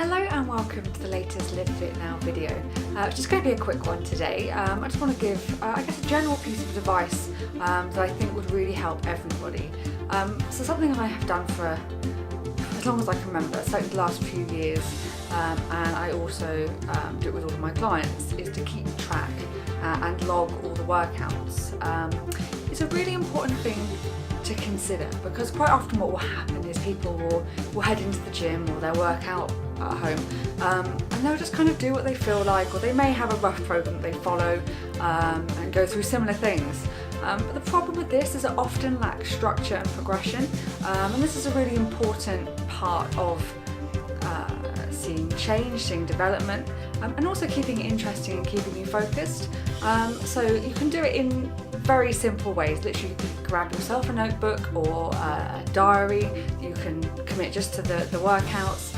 Hello and welcome to the latest LiveFitNow video. It's just going to be a quick one today. I just want to give, I guess, a general piece of advice that I think would really help everybody. So something I have done for as long as I can remember, certainly the last few years, and I also do it with all of my clients, is to keep track and log all the workouts. It's a really important thing to consider, because quite often what will happen is people will head into the gym or they'll work out at home and they'll just kind of do what they feel like, or they may have a rough program that they follow and go through similar things. But the problem with this is it often lacks structure and progression, and this is a really important part of seeing change, seeing development, and also keeping it interesting and keeping you focused. So you can do it in very simple ways. Literally, you can grab yourself a notebook or a diary. You can commit just to the workouts,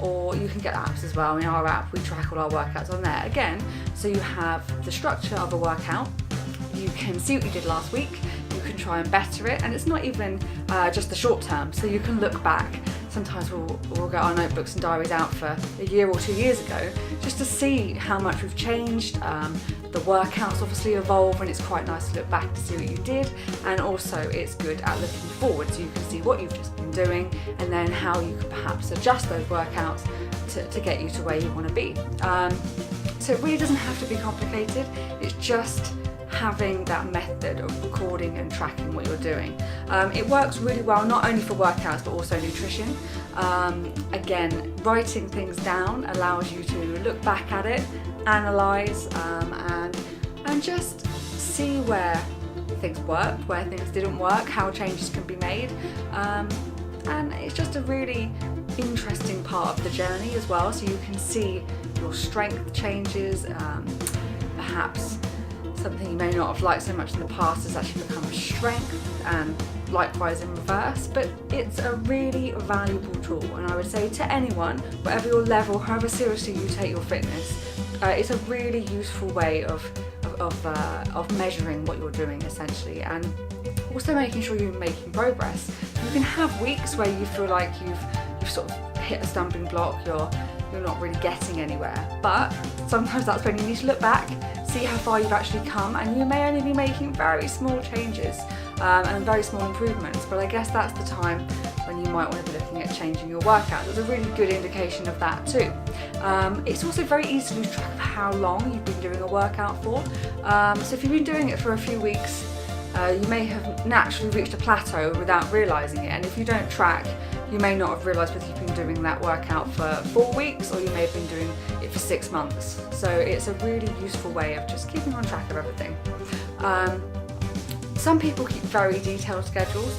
or you can get apps as well. In our app, we track all our workouts on there. Again, so you have the structure of a workout. You can see what you did last week. You can try and better it, and it's not even just the short term. So you can look back. Sometimes we'll get our notebooks and diaries out for a year or 2 years ago, just to see how much we've changed. The workouts obviously evolve, and it's quite nice to look back to see what you did, and also it's good at looking forward, so you can see what you've just been doing and then how you could perhaps adjust those workouts to get you to where you want to be. So it really doesn't have to be complicated. It's just having that method of recording and tracking what you're doing. It works really well, not only for workouts but also nutrition. Again, writing things down allows you to look back at it, analyse, and just see where things worked, where things didn't work, how changes can be made. And it's just a really interesting part of the journey as well, so you can see your strength changes, perhaps something you may not have liked so much in the past has actually become a strength, and likewise in reverse. But it's a really valuable tool, and I would say to anyone, whatever your level, however seriously you take your fitness, it's a really useful way of measuring what you're doing essentially, and also making sure you're making progress. You can have weeks where you feel like you've sort of hit a stumbling block, you're not really getting anywhere, but sometimes that's when you need to look back, see how far you've actually come, and you may only be making very small changes and very small improvements, but I guess that's the time when you might want to be looking at changing your workout. There's a really good indication of that too. It's also very easy to lose track of how long you've been doing a workout for. So if you've been doing it for a few weeks, you may have naturally reached a plateau without realising it, and if you don't track, you may not have realised whether you've been doing that workout for 4 weeks or you may have been doing it for 6 months. So it's a really useful way of just keeping on track of everything. Some people keep very detailed schedules,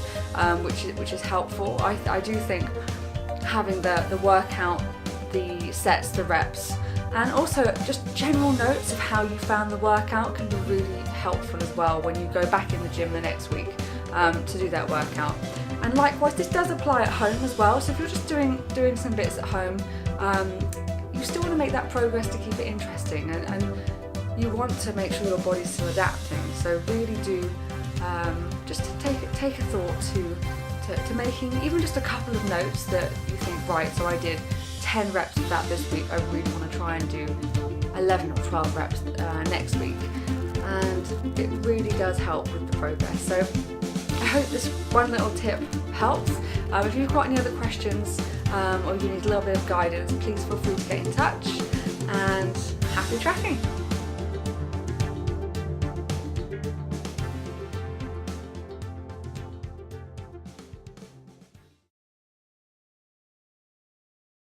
which is helpful. I do think having the workout, the sets, the reps, and also just general notes of how you found the workout can be really helpful as well when you go back in the gym the next week to do that workout. And likewise, this does apply at home as well. So if you're just doing some bits at home, you still want to make that progress to keep it interesting, and you want to make sure your body's still adapting. So really do just take a thought to making even just a couple of notes that you think, right, so I did 10 reps of that this week, I really want to try and do 11 or 12 reps next week, and it really does help with the progress. So I hope this one little tip helps. If you've got any other questions or you need a little bit of guidance, please feel free to get in touch, and happy tracking!